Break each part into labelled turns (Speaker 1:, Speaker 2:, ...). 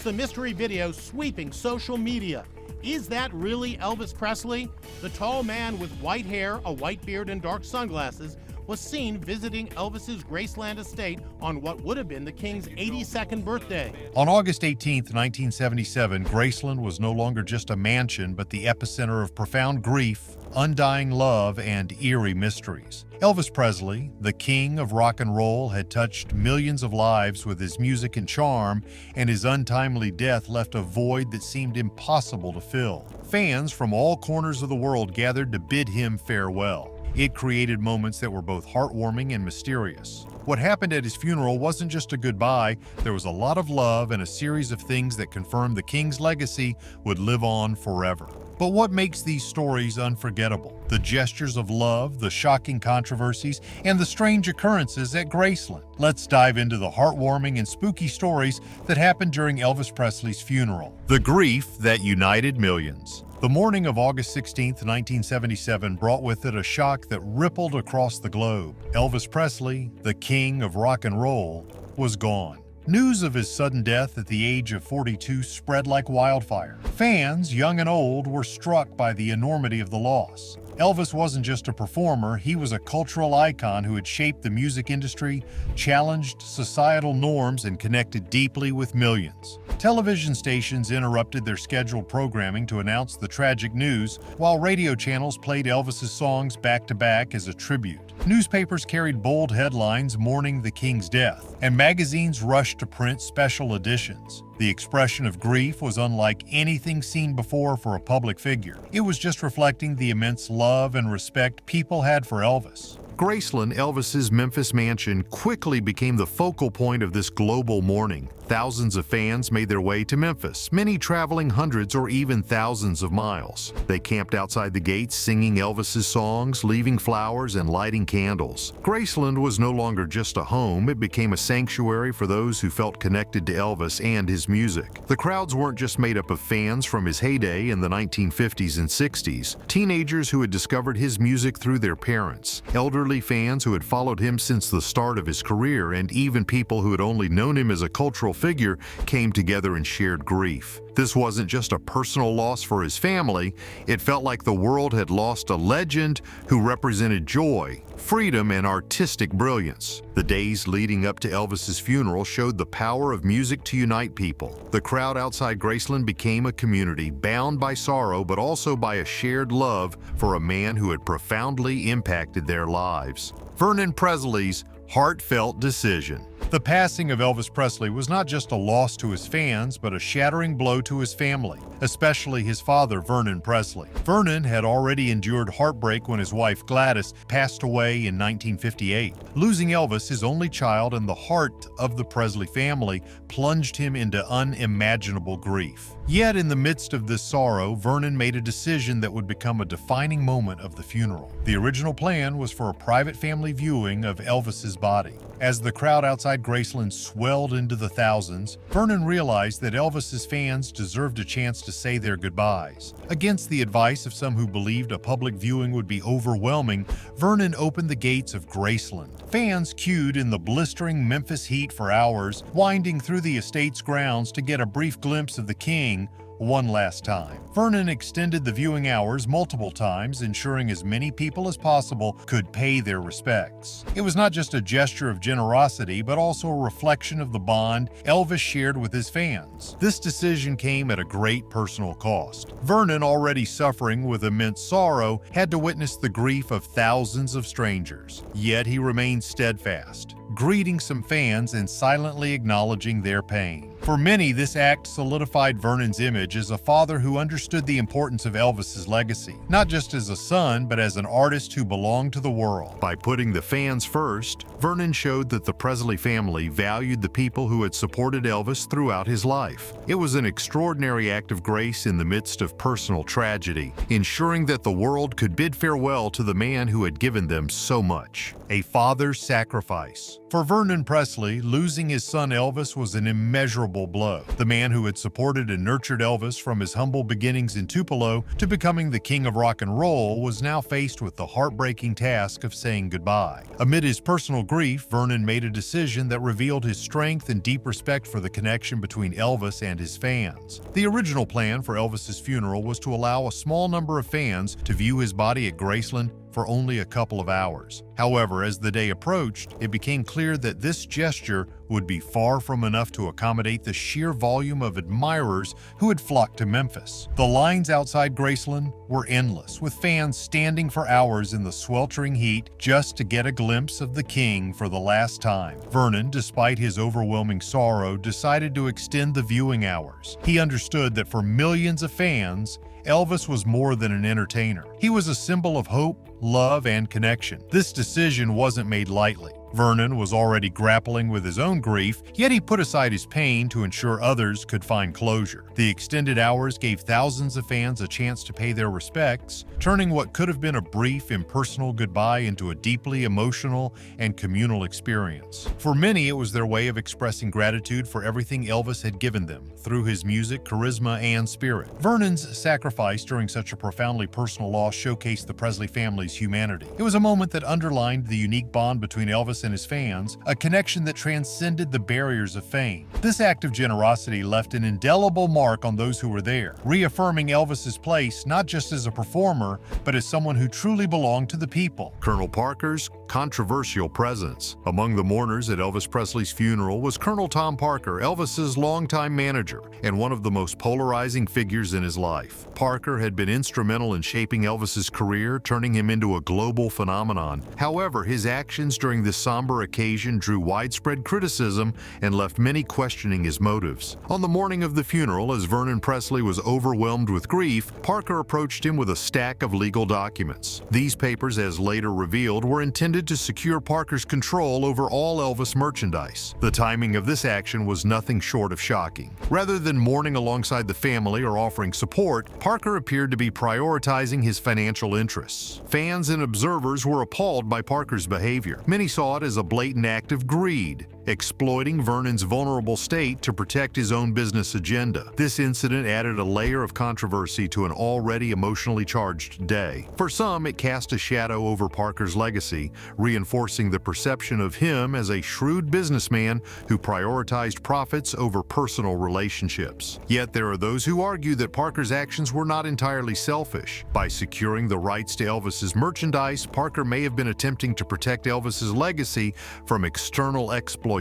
Speaker 1: the mystery video sweeping social media. Is that really Elvis Presley? The tall man with white hair, a white beard, and dark sunglasses was seen visiting Elvis's Graceland estate on what would have been the King's 82nd birthday.
Speaker 2: On August 18, 1977, Graceland was no longer just a mansion, but the epicenter of profound grief, undying love, and eerie mysteries. Elvis Presley, the king of rock and roll, had touched millions of lives with his music and charm, and his untimely death left a void that seemed impossible to fill. Fans from all corners of the world gathered to bid him farewell. It created moments that were both heartwarming and mysterious. What happened at his funeral wasn't just a goodbye, there was a lot of love and a series of things that confirmed the king's legacy would live on forever. But what makes these stories unforgettable? The gestures of love, the shocking controversies, and the strange occurrences at Graceland. Let's dive into the heartwarming and spooky stories that happened during Elvis Presley's funeral. The grief that united millions. The morning of August 16, 1977 brought with it a shock that rippled across the globe. Elvis Presley, the king of rock and roll, was gone. News of his sudden death at the age of 42 spread like wildfire. Fans, young and old, were struck by the enormity of the loss. Elvis wasn't just a performer, he was a cultural icon who had shaped the music industry, challenged societal norms, and connected deeply with millions. Television stations interrupted their scheduled programming to announce the tragic news, while radio channels played Elvis's songs back-to-back as a tribute. Newspapers carried bold headlines mourning the king's death, and magazines rushed to print special editions. The expression of grief was unlike anything seen before for a public figure. It was just reflecting the immense love and respect people had for Elvis. Graceland, Elvis's Memphis mansion, quickly became the focal point of this global mourning. Thousands of fans made their way to Memphis, many traveling hundreds or even thousands of miles. They camped outside the gates singing Elvis's songs, leaving flowers, and lighting candles. Graceland was no longer just a home, it became a sanctuary for those who felt connected to Elvis and his music. The crowds weren't just made up of fans from his heyday in the 1950s and 60s, teenagers who had discovered his music through their parents, elderly fans who had followed him since the start of his career, and even people who had only known him as a cultural figure came together and shared grief. This wasn't just a personal loss for his family, it felt like the world had lost a legend who represented joy, freedom, and artistic brilliance. The days leading up to Elvis's funeral showed the power of music to unite people. The crowd outside Graceland became a community bound by sorrow but also by a shared love for a man who had profoundly impacted their lives. Vernon Presley's heartfelt decision. The passing of Elvis Presley was not just a loss to his fans, but a shattering blow to his family, especially his father, Vernon Presley. Vernon had already endured heartbreak when his wife, Gladys, passed away in 1958. Losing Elvis, his only child and the heart of the Presley family, plunged him into unimaginable grief. Yet in the midst of this sorrow, Vernon made a decision that would become a defining moment of the funeral. The original plan was for a private family viewing of Elvis's body. As the crowd outside Graceland swelled into the thousands, Vernon realized that Elvis's fans deserved a chance to say their goodbyes. Against the advice of some who believed a public viewing would be overwhelming, Vernon opened the gates of Graceland. Fans queued in the blistering Memphis heat for hours, winding through the estate's grounds to get a brief glimpse of the king one last time. Vernon extended the viewing hours multiple times, ensuring as many people as possible could pay their respects. It was not just a gesture of generosity, but also a reflection of the bond Elvis shared with his fans. This decision came at a great personal cost. Vernon, already suffering with immense sorrow, had to witness the grief of thousands of strangers. Yet he remained steadfast, greeting some fans and silently acknowledging their pain. For many, this act solidified Vernon's image as a father who understood the importance of Elvis's legacy, not just as a son, but as an artist who belonged to the world. By putting the fans first, Vernon showed that the Presley family valued the people who had supported Elvis throughout his life. It was an extraordinary act of grace in the midst of personal tragedy, ensuring that the world could bid farewell to the man who had given them so much. A father's sacrifice. For Vernon Presley, losing his son Elvis was an immeasurable blow. The man who had supported and nurtured Elvis from his humble beginnings in Tupelo to becoming the king of rock and roll was now faced with the heartbreaking task of saying goodbye. Amid his personal grief, Vernon made a decision that revealed his strength and deep respect for the connection between Elvis and his fans. The original plan for Elvis's funeral was to allow a small number of fans to view his body at Graceland for only a couple of hours. However, as the day approached, it became clear that this gesture would be far from enough to accommodate the sheer volume of admirers who had flocked to Memphis. The lines outside Graceland were endless, with fans standing for hours in the sweltering heat just to get a glimpse of the king for the last time. Vernon, despite his overwhelming sorrow, decided to extend the viewing hours. He understood that for millions of fans, Elvis was more than an entertainer. He was a symbol of hope, love, and connection. This decision wasn't made lightly. Vernon was already grappling with his own grief, yet he put aside his pain to ensure others could find closure. The extended hours gave thousands of fans a chance to pay their respects, turning what could have been a brief, impersonal goodbye into a deeply emotional and communal experience. For many, it was their way of expressing gratitude for everything Elvis had given them, through his music, charisma, and spirit. Vernon's sacrifice during such a profoundly personal loss showcased the Presley family's humanity. It was a moment that underlined the unique bond between Elvis and his fans, a connection that transcended the barriers of fame. This act of generosity left an indelible mark on those who were there, reaffirming Elvis's place not just as a performer, but as someone who truly belonged to the people. Colonel Parker's controversial presence. Among the mourners at Elvis Presley's funeral was Colonel Tom Parker, Elvis's longtime manager, and one of the most polarizing figures in his life. Parker had been instrumental in shaping Elvis's career, turning him into a global phenomenon. However, his actions during this somber occasion drew widespread criticism and left many questioning his motives. On the morning of the funeral, as Vernon Presley was overwhelmed with grief, Parker approached him with a stack of legal documents. These papers, as later revealed, were intended to secure Parker's control over all Elvis merchandise. The timing of this action was nothing short of shocking. Rather than mourning alongside the family or offering support, Parker appeared to be prioritizing his financial interests. Fans and observers were appalled by Parker's behavior. Many saw it as a blatant act of greed, exploiting Vernon's vulnerable state to protect his own business agenda. This incident added a layer of controversy to an already emotionally charged day. For some, it cast a shadow over Parker's legacy, reinforcing the perception of him as a shrewd businessman who prioritized profits over personal relationships. Yet there are those who argue that Parker's actions were not entirely selfish. By securing the rights to Elvis's merchandise, Parker may have been attempting to protect Elvis's legacy from external exploitation.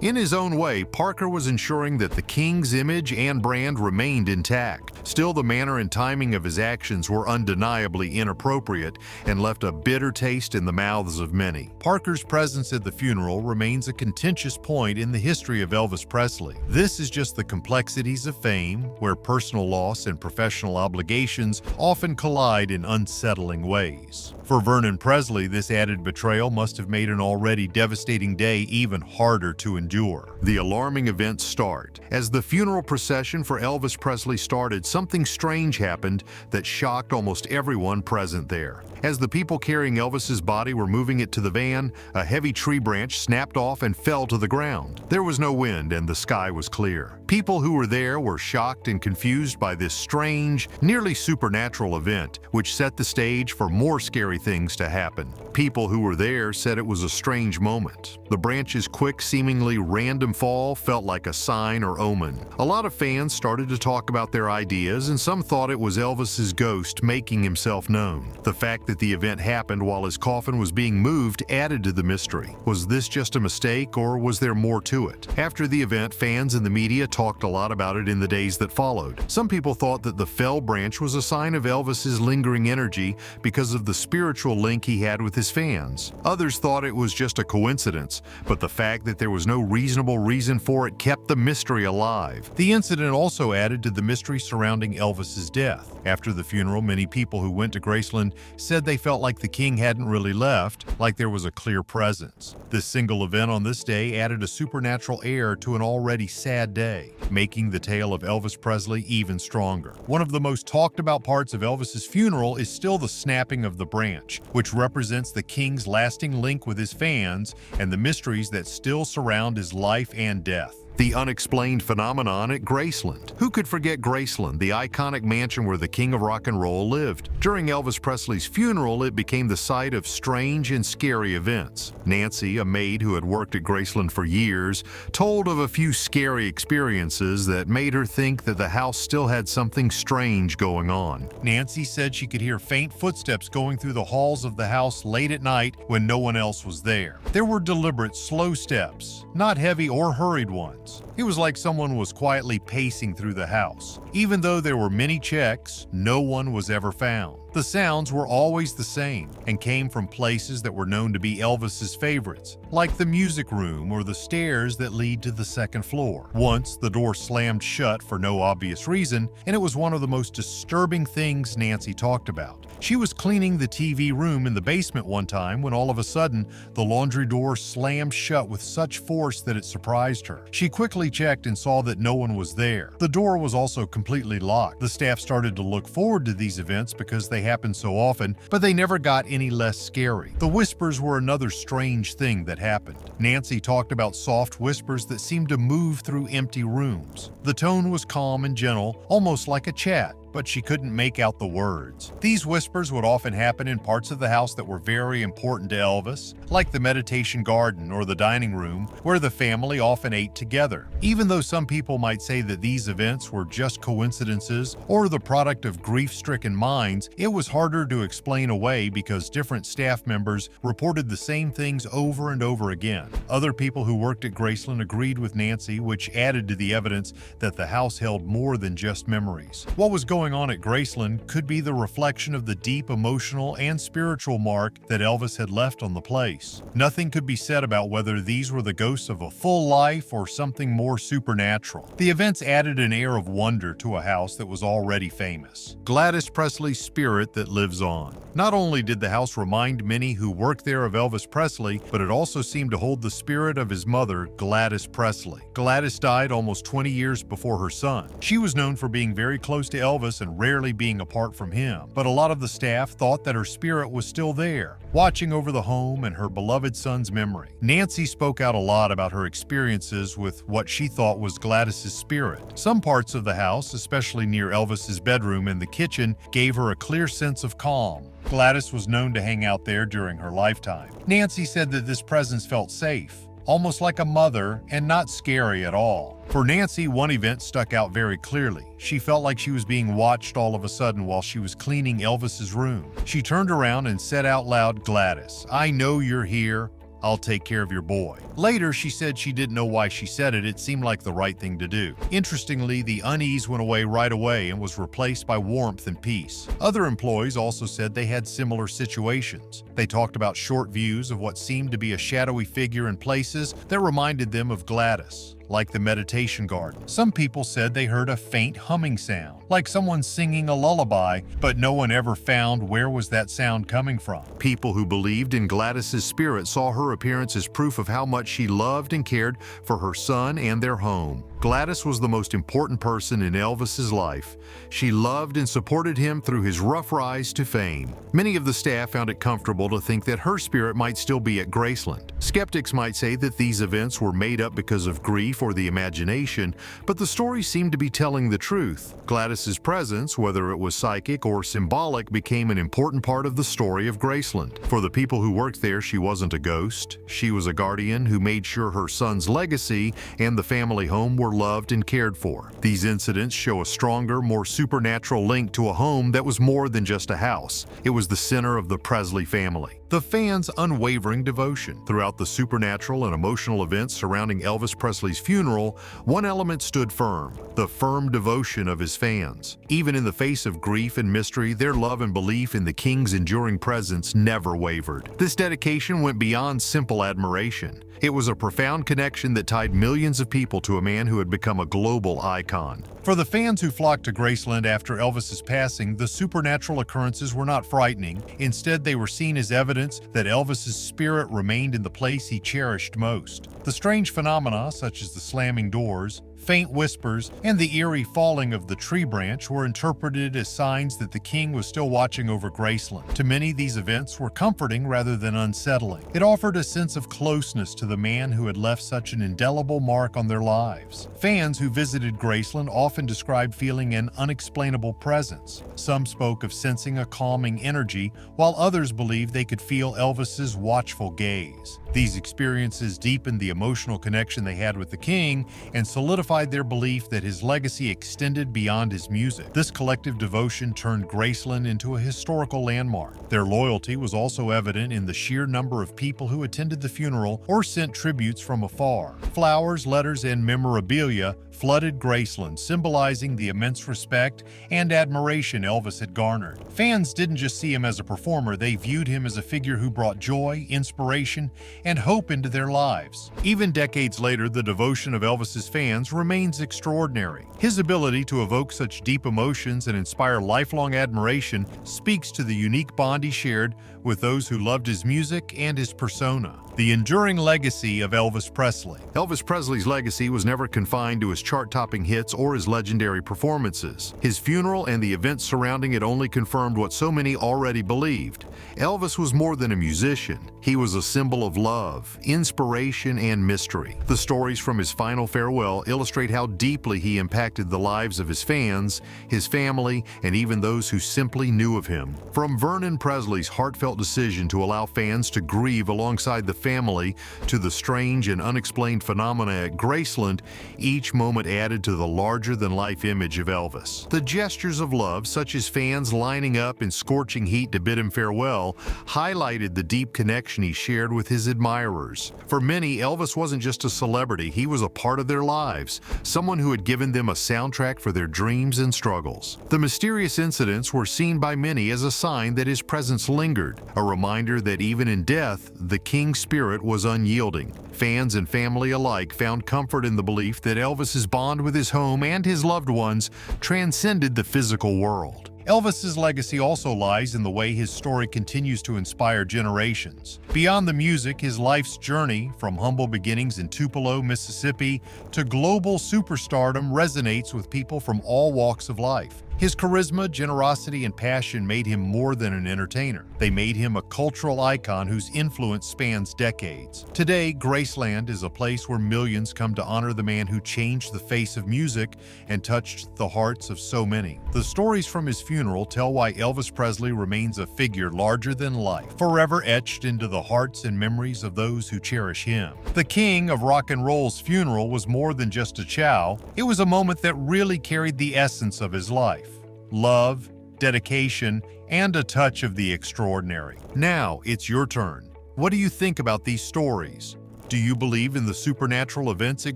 Speaker 2: In his own way, Parker was ensuring that the king's image and brand remained intact. Still, the manner and timing of his actions were undeniably inappropriate and left a bitter taste in the mouths of many. Parker's presence at the funeral remains a contentious point in the history of Elvis Presley. This is just the complexities of fame, where personal loss and professional obligations often collide in unsettling ways. For Vernon Presley, this added betrayal must have made an already devastating day even harder to endure. The alarming events start. As the funeral procession for Elvis Presley started, something strange happened that shocked almost everyone present there. As the people carrying Elvis's body were moving it to the van, a heavy tree branch snapped off and fell to the ground. There was no wind and the sky was clear. People who were there were shocked and confused by this strange, nearly supernatural event, which set the stage for more scary things to happen. People who were there said it was a strange moment. The branch's quick, seemingly random fall felt like a sign or omen. A lot of fans started to talk about their ideas, and some thought it was Elvis's ghost making himself known. The fact that the event happened while his coffin was being moved added to the mystery. Was this just a mistake, or was there more to it? After the event, fans and the media talked a lot about it in the days that followed. Some people thought that the fell branch was a sign of Elvis's lingering energy because of the spiritual link he had with his fans. Others thought it was just a coincidence, but the fact that there was no reasonable reason for it kept the mystery alive. The incident also added to the mystery surrounding Elvis's death. After the funeral, many people who went to Graceland said they felt like the king hadn't really left, like there was a clear presence. This single event on this day added a supernatural air to an already sad day, making the tale of Elvis Presley even stronger. One of the most talked about parts of Elvis's funeral is still the snapping of the branch. branch, which represents the king's lasting link with his fans and the mysteries that still surround his life and death. The unexplained phenomenon at Graceland. Who could forget Graceland, the iconic mansion where the king of rock and roll lived? During Elvis Presley's funeral, it became the site of strange and scary events. Nancy, a maid who had worked at Graceland for years, told of a few scary experiences that made her think that the house still had something strange going on. Nancy said she could hear faint footsteps going through the halls of the house late at night when no one else was there. There were deliberate, slow steps, not heavy or hurried ones. It was like someone was quietly pacing through the house. Even though there were many checks, no one was ever found. The sounds were always the same and came from places that were known to be Elvis's favorites, like the music room or the stairs that lead to the second floor. Once, the door slammed shut for no obvious reason, and it was one of the most disturbing things Nancy talked about. She was cleaning the TV room in the basement one time when all of a sudden, the laundry door slammed shut with such force that it surprised her. She quickly checked and saw that no one was there. The door was also completely locked. The staff started to look forward to these events because they happened so often, but they never got any less scary. The whispers were another strange thing that happened. Nancy talked about soft whispers that seemed to move through empty rooms. The tone was calm and gentle, almost like a chat, but she couldn't make out the words. These whispers would often happen in parts of the house that were very important to Elvis, like the meditation garden or the dining room, where the family often ate together. Even though some people might say that these events were just coincidences or the product of grief-stricken minds, it was harder to explain away because different staff members reported the same things over and over again. Other people who worked at Graceland agreed with Nancy, which added to the evidence that the house held more than just memories. What was going on at Graceland could be the reflection of the deep emotional and spiritual mark that Elvis had left on the place. Nothing could be said about whether these were the ghosts of a full life or something more supernatural. The events added an air of wonder to a house that was already famous. Gladys Presley's spirit that lives on. Not only did the house remind many who worked there of Elvis Presley, but it also seemed to hold the spirit of his mother, Gladys Presley. Gladys died almost 20 years before her son. She was known for being very close to Elvis and rarely being apart from him, but a lot of the staff thought that her spirit was still there, watching over the home and her beloved son's memory. Nancy spoke out a lot about her experiences with what she thought was Gladys's spirit. Some parts of the house, especially near Elvis's bedroom and the kitchen, gave her a clear sense of calm. Gladys was known to hang out there during her lifetime. Nancy said that this presence felt safe, almost like a mother, and not scary at all. For Nancy, one event stuck out very clearly. She felt like she was being watched all of a sudden while she was cleaning Elvis's room. She turned around and said out loud, "Gladys, I know you're here. I'll take care of your boy." Later, she said she didn't know why she said it. It seemed like the right thing to do. Interestingly, the unease went away right away and was replaced by warmth and peace. Other employees also said they had similar situations. They talked about short views of what seemed to be a shadowy figure in places that reminded them of Gladys, like the meditation garden. Some people said they heard a faint humming sound, like someone singing a lullaby, but no one ever found where was that sound coming from. People who believed in Gladys's spirit saw her appearance as proof of how much she loved and cared for her son and their home. Gladys was the most important person in Elvis's life. She loved and supported him through his rough rise to fame. Many of the staff found it comfortable to think that her spirit might still be at Graceland. Skeptics might say that these events were made up because of grief or the imagination, but the story seemed to be telling the truth. Gladys's presence, whether it was psychic or symbolic, became an important part of the story of Graceland. For the people who worked there, she wasn't a ghost. She was a guardian who made sure her son's legacy and the family home were loved and cared for. These incidents show a stronger, more supernatural link to a home that was more than just a house. It was the center of the Presley family. The fans' unwavering devotion. Throughout the supernatural and emotional events surrounding Elvis Presley's funeral, one element stood firm: the firm devotion of his fans. Even in the face of grief and mystery, their love and belief in the King's enduring presence never wavered. This dedication went beyond simple admiration. It was a profound connection that tied millions of people to a man who had become a global icon. For the fans who flocked to Graceland after Elvis's passing, the supernatural occurrences were not frightening. Instead, they were seen as evidence that Elvis's spirit remained in the place he cherished most. The strange phenomena, such as the slamming doors, Faint whispers and the eerie falling of the tree branch were interpreted as signs that the king was still watching over Graceland. To many, these events were comforting rather than unsettling. It offered a sense of closeness to the man who had left such an indelible mark on their lives. Fans who visited Graceland often described feeling an unexplainable presence. Some spoke of sensing a calming energy, while others believed they could feel Elvis's watchful gaze. These experiences deepened the emotional connection they had with the king and solidified their belief that his legacy extended beyond his music. This collective devotion turned Graceland into a historical landmark. Their loyalty was also evident in the sheer number of people who attended the funeral or sent tributes from afar. Flowers, letters, and memorabilia flooded Graceland, symbolizing the immense respect and admiration Elvis had garnered. Fans didn't just see him as a performer, they viewed him as a figure who brought joy, inspiration, and hope into their lives. Even decades later, the devotion of Elvis's fans remains extraordinary. His ability to evoke such deep emotions and inspire lifelong admiration speaks to the unique bond he shared with those who loved his music and his persona. The enduring legacy of Elvis Presley. Elvis Presley's legacy was never confined to his chart-topping hits or his legendary performances. His funeral and the events surrounding it only confirmed what so many already believed. Elvis was more than a musician. He was a symbol of love, inspiration, and mystery. The stories from his final farewell illustrate how deeply he impacted the lives of his fans, his family, and even those who simply knew of him. From Vernon Presley's heartfelt decision to allow fans to grieve alongside the family to the strange and unexplained phenomena at Graceland, each moment added to the larger-than-life image of Elvis. The gestures of love, such as fans lining up in scorching heat to bid him farewell, highlighted the deep connection he shared with his admirers. For many, Elvis wasn't just a celebrity, he was a part of their lives, someone who had given them a soundtrack for their dreams and struggles. The mysterious incidents were seen by many as a sign that his presence lingered, a reminder that even in death, the king's spirit was unyielding. Fans and family alike found comfort in the belief that Elvis's bond with his home and his loved ones transcended the physical world. Elvis's legacy also lies in the way his story continues to inspire generations. Beyond the music, his life's journey, from humble beginnings in Tupelo, Mississippi, to global superstardom, resonates with people from all walks of life. His charisma, generosity, and passion made him more than an entertainer. They made him a cultural icon whose influence spans decades. Today, Graceland is a place where millions come to honor the man who changed the face of music and touched the hearts of so many. The stories from his funeral tell why Elvis Presley remains a figure larger than life, forever etched into the hearts and memories of those who cherish him. The king of rock and roll's funeral was more than just a chow. It was a moment that really carried the essence of his life. Love, dedication, and a touch of the extraordinary. Now it's your turn. What do you think about these stories? Do you believe in the supernatural events at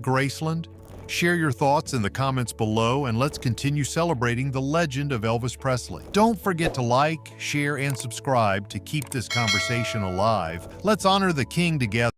Speaker 2: Graceland? Share your thoughts in the comments below, and let's continue celebrating the legend of Elvis Presley. Don't forget to like, share, and subscribe to keep this conversation alive. Let's honor the king together.